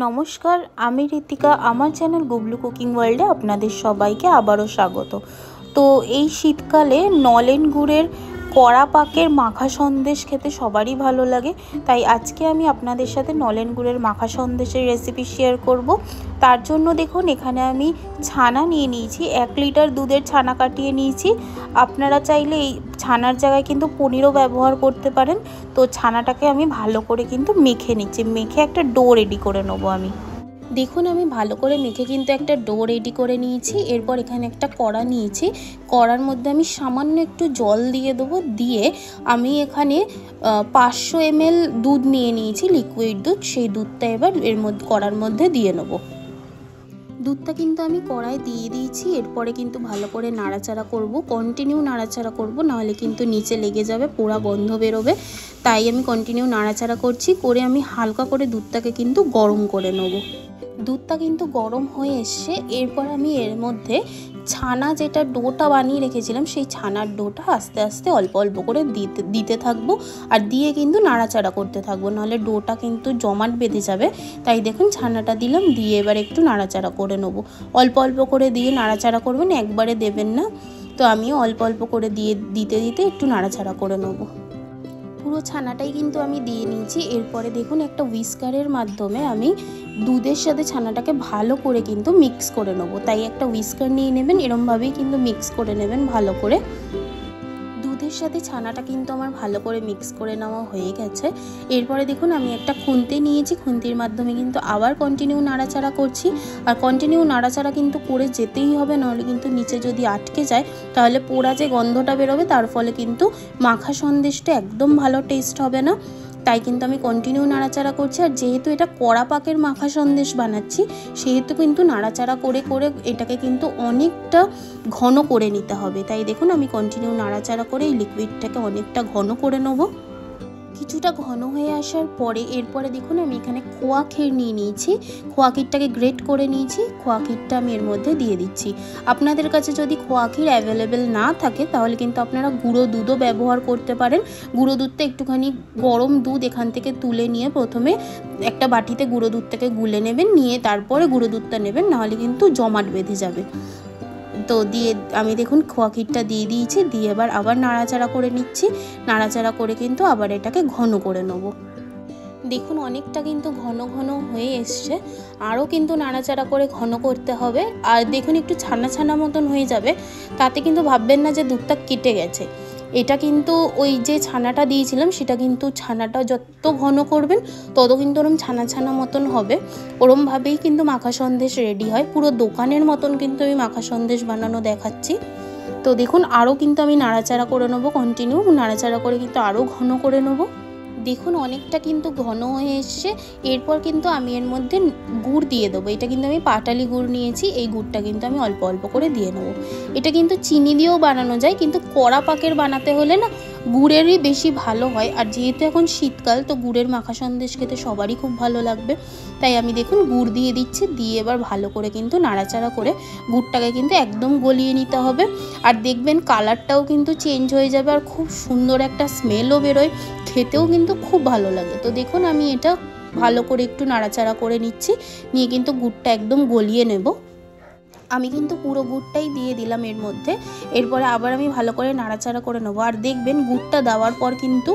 নমস্কার, আমি ঋতিকা। আমার চ্যানেল গুবলু কুকিং ওয়ার্ল্ডে আপনাদের সবাইকে আবারও স্বাগত। তো এই শীতকালে নলেন গুড়ের কড়া পাকের মাখা সন্দেশ খেতে সবারই ভালো লাগে, তাই আজকে আমি আপনাদের সাথে নলেন গুড়ের মাখা সন্দেশের রেসিপি শেয়ার করব। তার জন্য দেখুন, এখানে আমি ছানা নিয়ে নিয়েছি, 1 লিটার দুধের ছানা কাটিয়ে নিয়েছি। আপনারা চাইলে এই ছানার জায়গায় কিন্তু পনিরও ব্যবহার করতে পারেন। তো ছানাটাকে আমি ভালো করে কিন্তু মেখে নিচ্ছি, মেখে একটা ডো রেডি করে নেবো। আমি দেখুন, আমি ভালো করে মেখে কিন্তু একটা ডো রেডি করে নিয়েছি। এরপর এখানে একটা কড়া নিয়েছি, কড়ার মধ্যে আমি সামান্য একটু জল দিয়ে দেবো। দিয়ে আমি এখানে 500 ml দুধ নিয়ে নিয়েছি, লিকুইড দুধ। সেই দুধটা এবার এর মধ্যে কড়ার মধ্যে দিয়ে নেবো। দুধটা কিন্তু আমি কড়ায় দিয়ে দিয়েছি। এরপরে কিন্তু ভালো করে নাড়াচাড়া করব, কন্টিনিউ নাড়াচাড়া করব, নাহলে কিন্তু নিচে লেগে যাবে, পোড়া গন্ধ বেরোবে। তাই আমি কন্টিনিউ নাড়াচাড়া করছি, করে আমি হালকা করে দুধটাকে কিন্তু গরম করে নেব। দুধটা কিন্তু গরম হয়ে এসছে। এরপর আমি এর মধ্যে ছানা, যেটা ডোটা বানিয়ে রেখেছিলাম, সেই ছানার ডোটা আস্তে আস্তে অল্প অল্প করে দিতে থাকবো, আর দিয়ে কিন্তু নাড়াচাড়া করতে থাকবো, নাহলে ডোটা কিন্তু জমাট বেঁধে যাবে। তাই দেখুন, ছানাটা দিলাম, দিয়ে এবার একটু নাড়াচাড়া করে নেবো। অল্প অল্প করে দিয়ে নাড়াচাড়া করবেন, একবারে দেবেন না। তো আমিও অল্প অল্প করে দিতে একটু নাড়াচাড়া করে নেবো। পুরো ছানাটাই কিন্তু আমি দিয়ে নিয়েছি। এরপরে দেখুন, একটা হুইস্কারের মাধ্যমে আমি দুধের সাথে ছানাটাকে ভালো করে কিন্তু মিক্স করে নেব। তাই একটা হুইস্কার নিয়ে নেবেন, এরমভাবেই কিন্তু মিক্স করে নেবেন ভালো করে। দুধের সাথে ছানাটা কিন্তু আমার ভালো করে মিক্স করে নেওয়া হয়ে গেছে। এরপরে দেখুন, আমি একটা খুন্তি নিয়েছি, খুন্তির মাধ্যমে কিন্তু আবার কন্টিনিউ নাড়াচাড়া করছি। আর কন্টিনিউ নাড়াচাড়া কিন্তু করে যেতেই হবে, নাহলে কিন্তু নিচে যদি আটকে যায় তাহলে পোড়া যে গন্ধটা বেরোবে, তার ফলে কিন্তু মাখা সন্দেশটা একদম ভালো টেস্ট হবে না। তাই কিন্তু আমি কন্টিনিউ নাড়াচাড়া করছি। আর যেহেতু এটা কড়া পাকের মাখা সন্দেশ বানাচ্ছি, সেহেতু কিন্তু নাড়াচাড়া করে করে এটাকে কিন্তু অনেকটা ঘন করে নিতে হবে। তাই দেখুন, আমি কন্টিনিউ নাড়াচাড়া করে এই লিকুইডটাকে অনেকটা ঘন করে নেব। কিছুটা ঘন হয়ে আসার পরে এরপরে দেখুন, আমি এখানে খোয়া ক্ষীর নিয়ে নিয়েছি, খোয়া ক্ষীরটাকে গ্রেট করে নিয়েছি। খোয়া ক্ষীরটা আমি এর মধ্যে দিয়ে দিচ্ছি। আপনাদের কাছে যদি খোয়া ক্ষীর অ্যাভেলেবেল না থাকে, তাহলে কিন্তু আপনারা গুঁড়ো দুধও ব্যবহার করতে পারেন। গুঁড়ো দুধটা একটুখানি গরম দুধ এখান থেকে তুলে নিয়ে প্রথমে একটা বাটিতে গুঁড়ো দুধটাকে গুলে নেবেন, নিয়ে তারপরে গুঁড়ো দুধটা নেবেন, নাহলে কিন্তু জমাট বেঁধে যাবে। তো দিয়ে আমি দেখুন খোয়া ক্ষীরটা দিয়ে দিয়েছি, দিয়ে আবার নাড়াচাড়া করে নিচ্ছি। নাড়াচাড়া করে কিন্তু আবার এটাকে ঘন করে নেব। দেখুন, অনেকটা কিন্তু ঘন ঘন হয়ে এসছে, আরও কিন্তু নাড়াচাড়া করে ঘন করতে হবে। আর দেখুন, একটু ছানা ছানা মতন হয়ে যাবে, তাতে কিন্তু ভাববেন না যে দুধটা কেটে গেছে। এটা কিন্তু ওই যে ছানাটা দিয়েছিলাম, সেটা কিন্তু ছানাটা যত ঘন করবেন তত কিন্তু ওরম ছানা ছানা মতন হবে। ওরমভাবেই কিন্তু মাখা সন্দেশ রেডি হয়। পুরো দোকানের মতন কিন্তু আমি মাখা সন্দেশ বানানো দেখাচ্ছি। তো দেখুন, আরও কিন্তু আমি নাড়াচাড়া করে নেবো, কন্টিনিউ নাড়াচাড়া করে কিন্তু আরও ঘন করে নেবো। দেখুন, অনেকটা কিন্তু ঘন হয়ে এসছে। এরপর কিন্তু আমি এর মধ্যে গুড় দিয়ে দেবো। এটা কিন্তু আমি পাটালি গুড় নিয়েছি, এই গুড়টা কিন্তু আমি অল্প অল্প করে দিয়ে নেবো। এটা কিন্তু চিনি দিয়েও বানানো যায়, কিন্তু কড়া পাকের বানাতে হলে না গুড়েরই বেশি ভালো হয়। আর যেহেতু এখন শীতকাল, তো গুড়ের মাখা সন্দেশ খেতে সবারই খুব ভালো লাগবে। তাই আমি দেখুন গুড় দিয়ে দিচ্ছি, দিয়ে এবার ভালো করে কিন্তু নাড়াচাড়া করে গুড়টাকে কিন্তু একদম গলিয়ে নিতে হবে। আর দেখবেন কালারটাও কিন্তু চেঞ্জ হয়ে যাবে, আর খুব সুন্দর একটা স্মেলও বেরোয়, খেতেও কিন্তু খুব ভালো লাগে। তো দেখুন, আমি এটা ভালো করে একটু নাড়াচাড়া করে নিচ্ছি, নিয়ে কিন্তু গুড়টা একদম গলিয়ে নেব। আমি কিন্তু পুরো গুড়টাই দিয়ে দিলাম এর মধ্যে। এরপরে আবার আমি ভালো করে নাড়াচাড়া করে নেবো। আর দেখবেন, গুড়টা দেওয়ার পর কিন্তু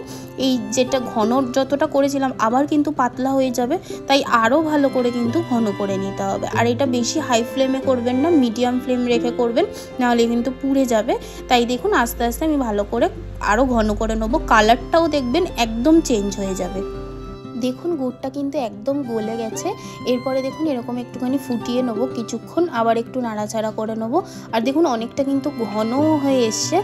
এই যেটা ঘন যতটা করেছিলাম আবার কিন্তু পাতলা হয়ে যাবে, তাই আরও ভালো করে কিন্তু ঘন করে নিতে হবে। আর এটা বেশি হাই ফ্লেমে করবেন না, মিডিয়াম ফ্লেম রেখে করবেন, নাহলে কিন্তু পুড়ে যাবে। তাই দেখুন, আস্তে আস্তে আমি ভালো করে আরও ঘন করে নেবো। কালারটাও দেখবেন একদম চেঞ্জ হয়ে যাবে। দেখুন, গুড়টা কিন্তু একদম গলে গেছে। এরপরে দেখুন, এরকম একটুখানি ফুটিয়ে নেবো কিছুক্ষণ, আবার একটু নাড়াচাড়া করে নেবো। আর দেখুন, অনেকটা কিন্তু ঘন হয়ে এসছে।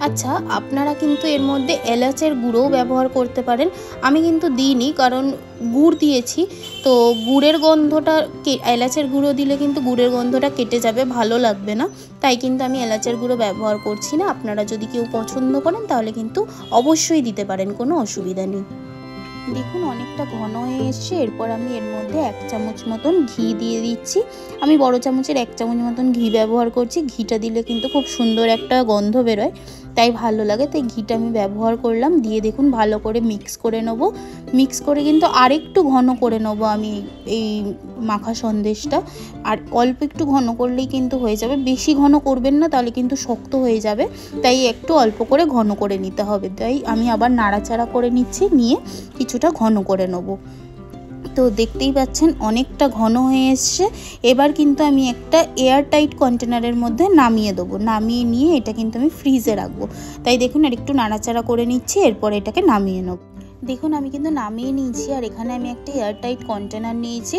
আচ্ছা, আপনারা কিন্তু এর মধ্যে এলাচের গুঁড়োও ব্যবহার করতে পারেন। আমি কিন্তু দিইনি, কারণ গুড় দিয়েছি, তো গুড়ের গন্ধটা, এলাচের গুঁড়ো দিলে কিন্তু গুড়ের গন্ধটা কেটে যাবে, ভালো লাগবে না। তাই কিন্তু আমি এলাচের গুঁড়ো ব্যবহার করছি না। আপনারা যদি কেউ পছন্দ করেন তাহলে কিন্তু অবশ্যই দিতে পারেন, কোনো অসুবিধা নেই। দেখুন, অনেকটা ঘন হয়ে এসছে। এরপর আমি এর মধ্যে 1 চামচ মতন ঘি দিয়ে দিচ্ছি। আমি বড় চামচের 1 চামচ মতন ঘি ব্যবহার করছি। ঘিটা দিলে কিন্তু খুব সুন্দর একটা গন্ধ বেরোয়। তাই ভালো লাগে, তাই ঘিটা আমি ব্যবহার করলাম। দিয়ে দেখুন ভালো করে মিক্স করে নেবো। মিক্স করে কিন্তু আরেকটু ঘন করে নেবো আমি এই মাখা সন্দেশটা। আর অল্প একটু ঘন করলেই কিন্তু হয়ে যাবে, বেশি ঘন করবেন না তাহলে কিন্তু শক্ত হয়ে যাবে, তাই একটু অল্প করে ঘন করে নিতে হবে। তাই আমি আবার নাড়াচাড়া করে নিচ্ছি, নিয়ে কিছুটা ঘন করে নেবো। তো দেখতেই পাচ্ছেন অনেকটা ঘন হয়ে এসছে। এবার কিন্তু আমি একটা এয়ার টাইট কন্টেনারের মধ্যে নামিয়ে দেবো। নামিয়ে নিয়ে এটা কিন্তু আমি ফ্রিজে রাখবো। তাই দেখুন আর একটু নাড়াচাড়া করে নিচ্ছি, এরপর এটাকে নামিয়ে নেব। দেখুন আমি কিন্তু নামিয়ে নিয়েছি, আর এখানে আমি একটা এয়ার টাইট কন্টেনার নিয়েছি।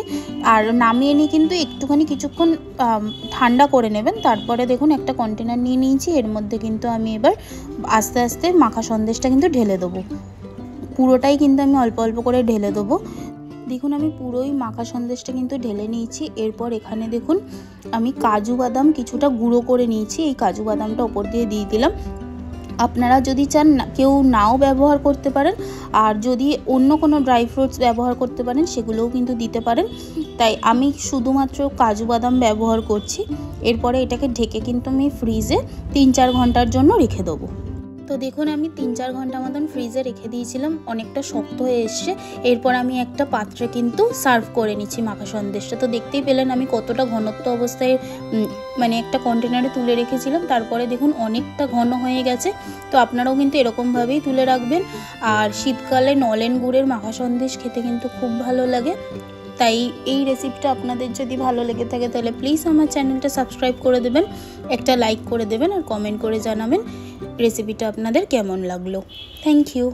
আর নামিয়ে নিয়ে কিন্তু একটুখানি কিছুক্ষণ ঠান্ডা করে নেবেন। তারপরে দেখুন একটা কন্টেনার নিয়ে নিয়েছি, এর মধ্যে কিন্তু আমি এবার আস্তে আস্তে মাখা সন্দেশটা কিন্তু ঢেলে দেবো। পুরোটাই কিন্তু আমি অল্প অল্প করে ঢেলে দেবো। দেখুন আমি পুরোই মাখা সন্দেশটা কিন্তু ঢেলে নিয়েছি। এরপর এখানে দেখুন আমি কাজু বাদাম কিছুটা গুঁড়ো করে নিয়েছি, এই কাজু বাদামটা ওপর দিয়ে দিয়ে দিলাম। আপনারা যদি চান কেউ নাও ব্যবহার করতে পারেন, আর যদি অন্য কোনো ড্রাই ফ্রুটস ব্যবহার করতে পারেন সেগুলোও কিন্তু দিতে পারেন। তাই আমি শুধুমাত্র কাজু বাদাম ব্যবহার করছি। এরপরে এটাকে ঢেকে কিন্তু আমি ফ্রিজে 3-4 ঘন্টার জন্য রেখে দেবো। তো দেখুন আমি 3-4 ঘন্টা মতন ফ্রিজে রেখে দিয়েছিলাম, অনেকটা শক্ত হয়ে এসছে। এরপর আমি একটা পাত্রে কিন্তু সার্ভ করে নিচ্ছি মাখা সন্দেশটা। তো দেখতেই পেলেন আমি কতটা ঘনত্ব অবস্থায় মানে একটা কন্টেনারে তুলে রেখেছিলাম, তারপরে দেখুন অনেকটা ঘন হয়ে গেছে। তো আপনারাও কিন্তু এরকমভাবেই তুলে রাখবেন। আর শীতকালে নলেন গুড়ের মাখা সন্দেশ খেতে কিন্তু খুব ভালো লাগে। তাই এই রেসিপিটা আপনাদের যদি ভালো লেগে থাকে তাহলে প্লিজ আমার চ্যানেলটা সাবস্ক্রাইব করে দেবেন, একটা লাইক করে দেবেন, আর কমেন্ট করে জানাবেন রেসিপিটা আপনাদের কেমন লাগলো। Thank you.